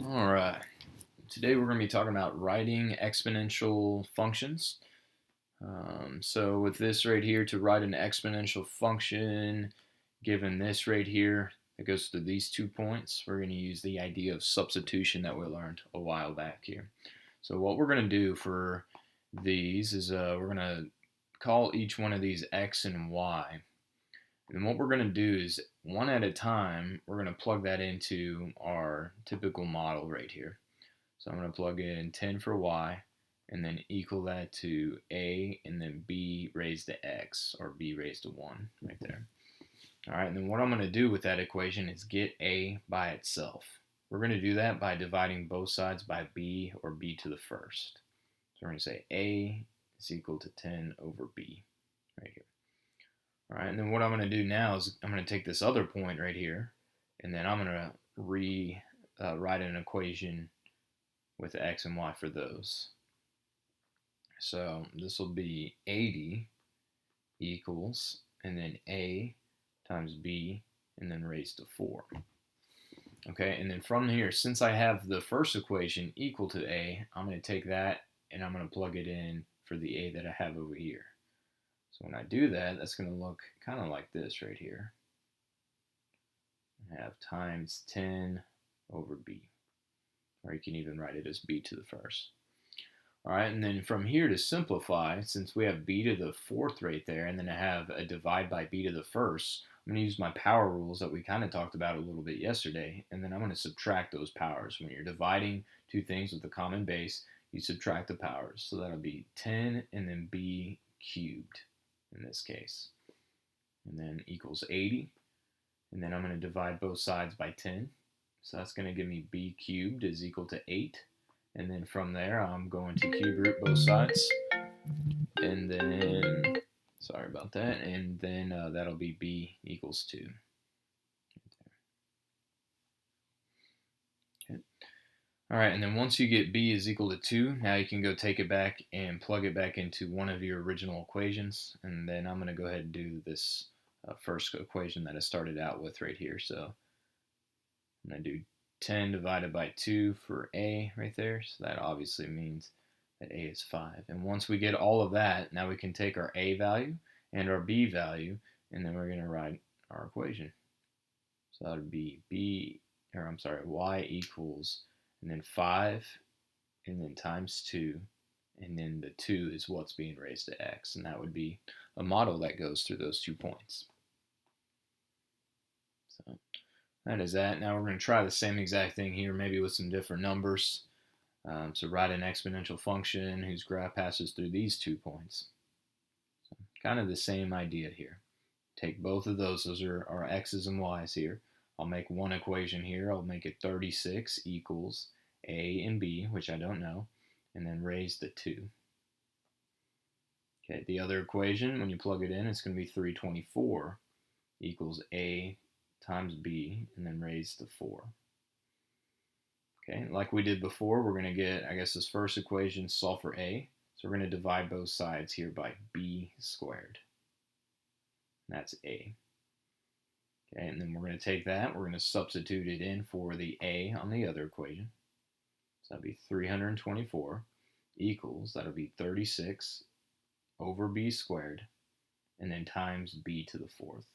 All right. Today we're going to be talking about writing exponential functions. So with this right here, to write an exponential function, given this right here, that goes to these 2 points, we're going to use the idea of substitution that we learned a while back here. So what we're going to do for these is we're going to call each one of these x and y. And what we're going to do is one at a time, we're going to plug that into our typical model right here. So I'm going to plug in 10 for y and then equal that to a and then b raised to x, or b raised to 1 right there. All right, and then what I'm going to do with that equation is get a by itself. We're going to do that by dividing both sides by b, or b to the first. So we're going to say a is equal to 10 over b right here. All right, and then what I'm going to do now is I'm going to take this other point right here, and then I'm going to rewrite an equation with x and y for those. So this will be 80 equals, and then a times b, and then raised to 4. Okay, and then from here, since I have the first equation equal to a, I'm going to take that and I'm going to plug it in for the a that I have over here. So when I do that, that's going to look kind of like this right here. I have times 10 over b, or you can even write it as b to the first. All right, and then from here to simplify, since we have b to the fourth right there, and then I have a divide by b to the first, I'm going to use my power rules that we kind of talked about a little bit yesterday, and then I'm going to subtract those powers. When you're dividing two things with a common base, you subtract the powers. So that'll be 10 and then b cubed in this case. And then equals 80. And then I'm going to divide both sides by 10. So that's going to give me b cubed is equal to 8. And then from there, I'm going to cube root both sides. And then, sorry about that. And then that'll be b equals 2. Okay. All right, and then once you get b is equal to 2, now you can go take it back and plug it back into one of your original equations. And then I'm going to go ahead and do this first equation that I started out with right here. So I'm going to do 10 divided by 2 for a right there. So that obviously means that a is 5. And once we get all of that, now we can take our a value and our b value, and then we're going to write our equation. So that would be y equals, and then 5, and then times 2, and then the 2 is what's being raised to x, and that would be a model that goes through those 2 points. So that is that. Now we're going to try the same exact thing here, maybe with some different numbers. So write an exponential function whose graph passes through these 2 points. So kind of the same idea here. Take both of those are our x's and y's here. I'll make one equation here. I'll make it 36 equals a and b, which I don't know, and then raise to 2. Okay, the other equation, when you plug it in, it's going to be 324 equals a times b, and then raised to 4. Okay, like we did before, we're going to get, I guess, this first equation, solve for a. So we're going to divide both sides here by b squared. That's a. Okay, and then we're going to take that, we're going to substitute it in for the a on the other equation. So that'll be 324 equals, that'll be 36 over b squared, and then times b to the fourth.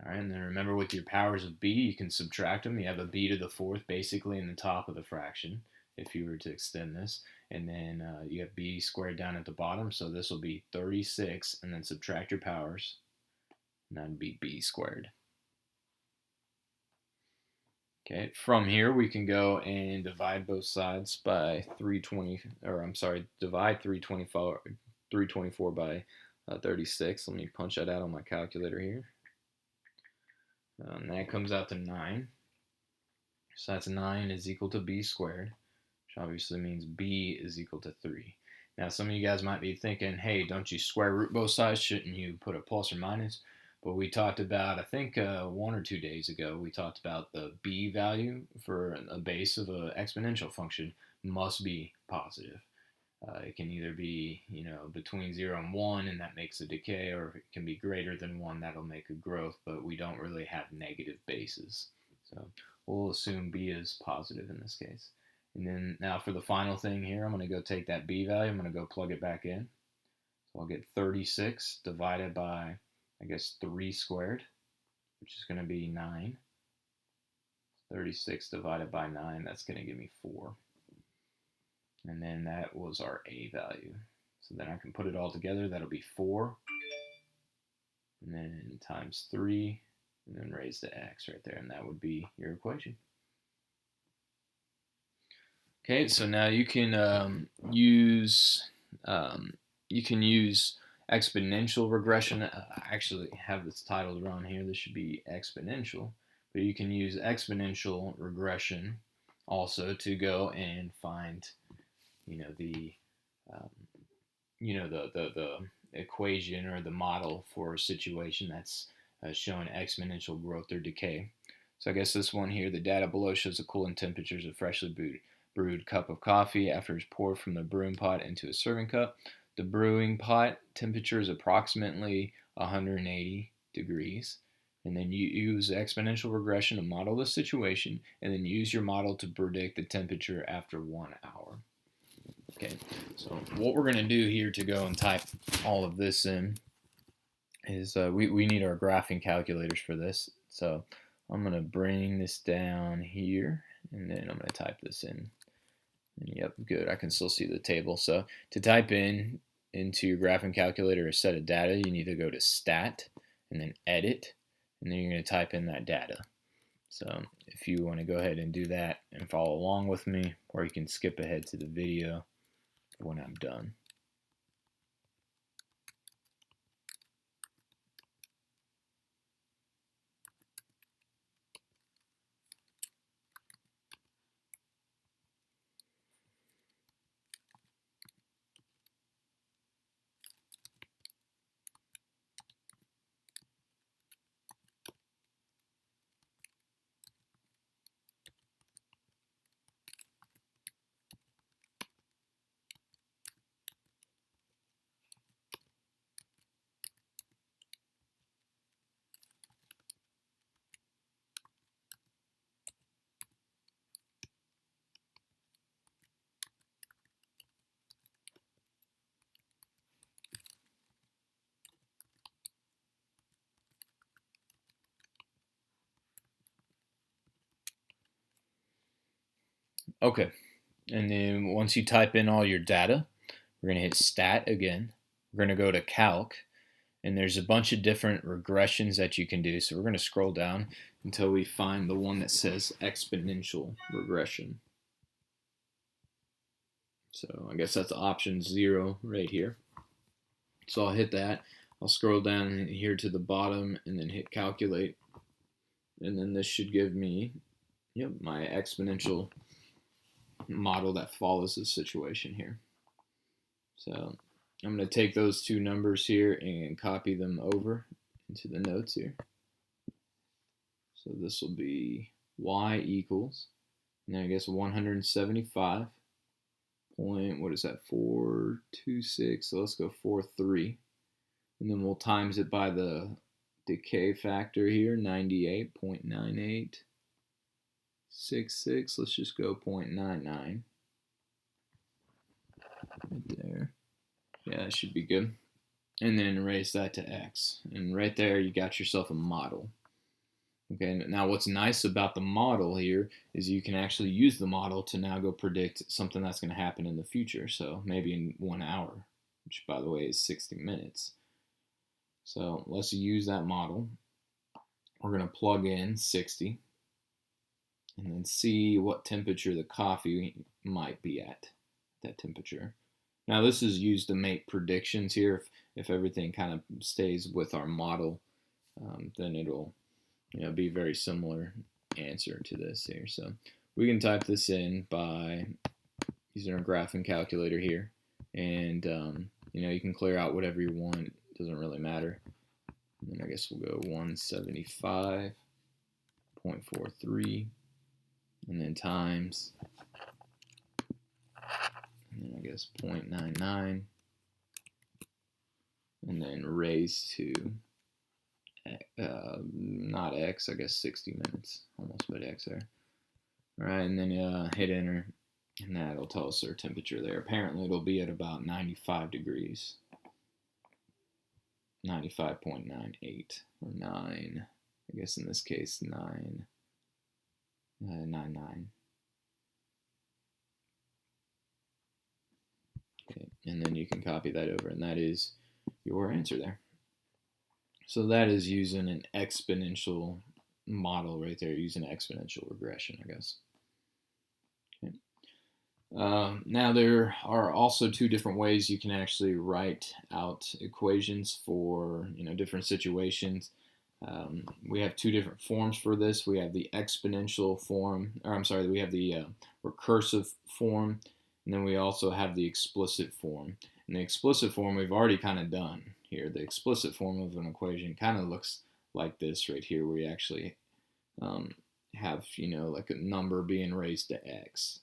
All right, and then remember with your powers of b, you can subtract them. You have a b to the fourth basically in the top of the fraction if you were to extend this. And then you have b squared down at the bottom, so this will be 36, and then subtract your powers, and that would be b squared. Okay, from here we can go and divide both sides by 320, or I'm sorry, divide 324 by 36. Let me punch that out on my calculator here. And that comes out to 9. So that's 9 is equal to b squared, which obviously means b is equal to 3. Now some of you guys might be thinking, hey, don't you square root both sides? Shouldn't you put a plus or minus? But we talked about, I think 1 or 2 days ago, we talked about the b value for a base of an exponential function must be positive. It can either be, between 0 and 1, and that makes a decay, or it can be greater than 1, that'll make a growth, but we don't really have negative bases. So we'll assume b is positive in this case. And then now for the final thing here, I'm going to go take that b value, I'm going to go plug it back in. So I'll get 36 divided by, I guess, 3 squared, which is going to be 9. 36 divided by 9, that's going to give me 4. And then that was our a value. So then I can put it all together. That'll be 4. And then times 3. And then raise the x right there. And that would be your equation. Okay, so now you can use exponential regression. I actually have this titled wrong here. This should be exponential, but you can use exponential regression also to go and find, the the equation or the model for a situation that's showing exponential growth or decay. So I guess this one here, the data below shows the cooling temperatures of freshly brewed cup of coffee after it's poured from the brewing pot into a serving cup. The brewing pot temperature is approximately 180 degrees. And then you use exponential regression to model the situation, and then use your model to predict the temperature after 1 hour. Okay, so what we're going to do here to go and type all of this in is we need our graphing calculators for this. So I'm going to bring this down here, and then I'm going to type this in. And yep, good. I can still see the table. So to type into your graphing calculator a set of data, you need to go to Stat, and then Edit, and then you're going to type in that data. So if you want to go ahead and do that and follow along with me, or you can skip ahead to the video when I'm done. Okay, and then once you type in all your data, we're going to hit Stat again. We're going to go to Calc, and there's a bunch of different regressions that you can do. So we're going to scroll down until we find the one that says exponential regression. So I guess that's option 0 right here. So I'll hit that. I'll scroll down here to the bottom and then hit calculate. And then this should give me my exponential model that follows this situation here. So I'm going to take those two numbers here and copy them over into the notes here. So this will be y equals, and then I guess 175 point, what is that, 426, so let's go 43. And then we'll times it by the decay factor here, 98.9866. Let's just go 0.99 right there. Yeah, that should be good. And then raise that to x. And right there, you got yourself a model. Okay, now what's nice about the model here is you can actually use the model to now go predict something that's going to happen in the future. So maybe in 1 hour, which by the way is 60 minutes. So let's use that model. We're going to plug in 60 and then see what temperature the coffee might be at that temperature. Now this is used to make predictions here. If everything kind of stays with our model, then it'll be a very similar answer to this here. So we can type this in by using our graphing calculator here, and you can clear out whatever you want. It doesn't really matter. And then I guess we'll go 175.43, and then times, and then I guess 0.99, and then raise to not x, I guess 60 minutes. Almost put x there. All right, and then hit enter, and that'll tell us our temperature there. Apparently, it'll be at about 95 degrees. 95.98 or 9. I guess in this case 99. Okay, and then you can copy that over, and that is your answer there. So that is using an exponential model right there, using exponential regression, I guess. Okay. Now there are also two different ways you can actually write out equations for different situations. We have two different forms for this. We have the exponential form, or I'm sorry, we have the recursive form, and then we also have the explicit form. And the explicit form we've already kind of done here. The explicit form of an equation kind of looks like this right here, where you actually have like a number being raised to x.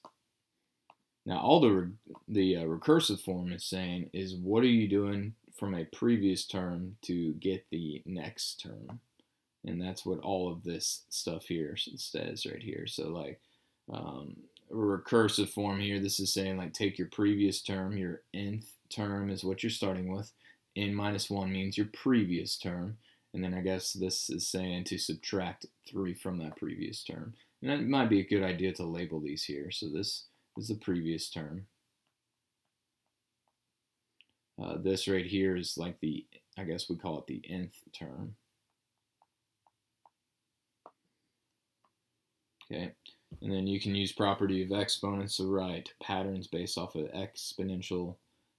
Now all the recursive form is saying is what are you doing from a previous term to get the next term, and that's what all of this stuff here says right here. So like recursive form here, this is saying like take your previous term, your nth term is what you're starting with. N minus 1 means your previous term, and then I guess this is saying to subtract 3 from that previous term. And that might be a good idea to label these here. So this is the previous term. This right here is like I guess we call it the nth term. Okay, and then you can use property of exponents to write patterns based off of exponential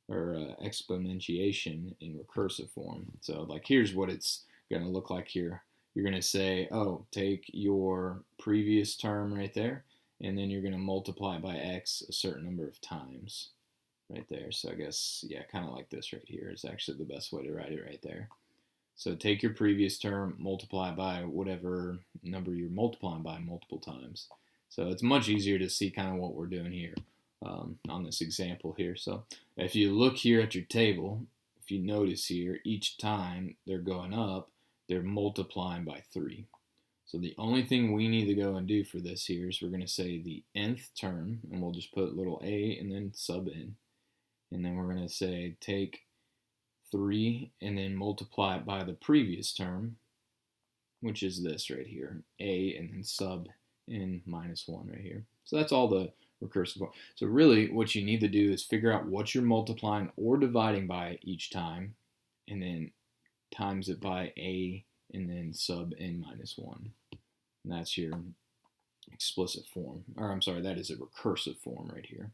or exponentiation in recursive form. So like here's what it's going to look like here. You're going to say, oh, take your previous term right there, and then you're going to multiply by x a certain number of times right there. So I guess, yeah, kind of like this right here is actually the best way to write it right there. So take your previous term, multiply by whatever number you're multiplying by multiple times. So it's much easier to see kind of what we're doing here on this example here. So if you look here at your table, if you notice here, each time they're going up, they're multiplying by 3. So the only thing we need to go and do for this here is we're going to say the nth term, and we'll just put little a and then sub n. And then we're going to say take 3 and then multiply it by the previous term, which is this right here, a and then sub n minus 1 right here. So that's all the recursive form. So really what you need to do is figure out what you're multiplying or dividing by each time, and then times it by a and then sub n minus 1. And that's your explicit form. Or I'm sorry, that is a recursive form right here.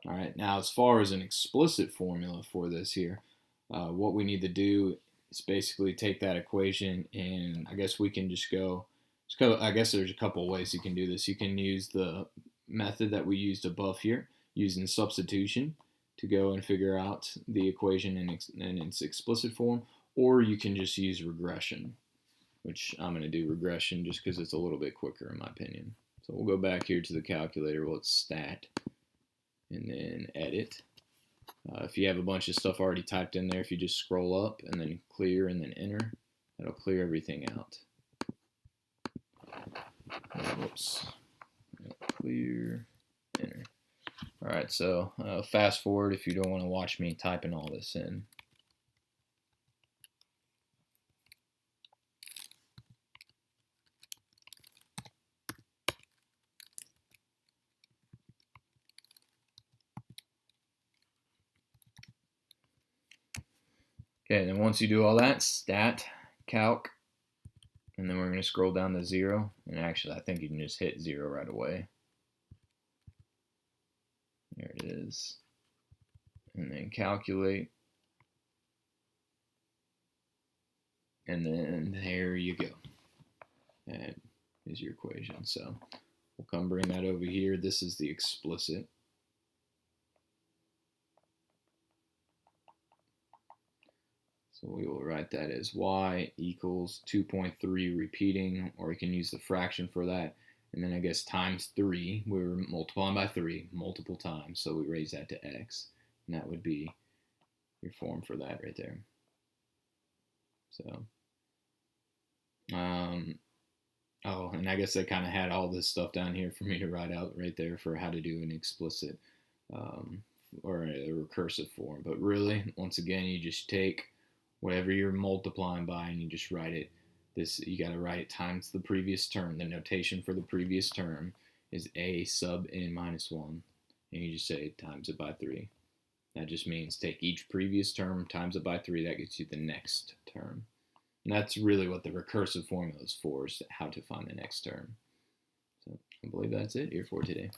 All right, now as far as an explicit formula for this here, what we need to do is basically take that equation, and I guess we can just go, I guess there's a couple of ways you can do this. You can use the method that we used above here, using substitution to go and figure out the equation in its explicit form, or you can just use regression, which I'm going to do regression just because it's a little bit quicker in my opinion. So we'll go back here to the calculator. Well, it's stat, and then edit. If you have a bunch of stuff already typed in there, if you just scroll up and then clear and then enter, that'll clear everything out. Whoops. Clear, enter. All right, so fast forward if you don't want to watch me typing all this in. Okay, and then once you do all that, stat, calc, and then we're going to scroll down to 0. And actually, I think you can just hit 0 right away. There it is. And then calculate. And then there you go. That is your equation. So we'll come bring that over here. This is the explicit. So we will write that as y equals 2.3 repeating, or you can use the fraction for that. And then I guess times 3, we're multiplying by 3 multiple times, so we raise that to x. And that would be your form for that right there. So, Oh, and I guess I kind of had all this stuff down here for me to write out right there for how to do an explicit um, or a recursive form. But really, once again, you just take whatever you're multiplying by and you just write it. This you got to write it times the previous term. The notation for the previous term is a sub n minus 1, and you just say times it by 3. That just means take each previous term times it by 3. That gets you the next term. And that's really what the recursive formula is for, is how to find the next term. So I believe that's it here for today.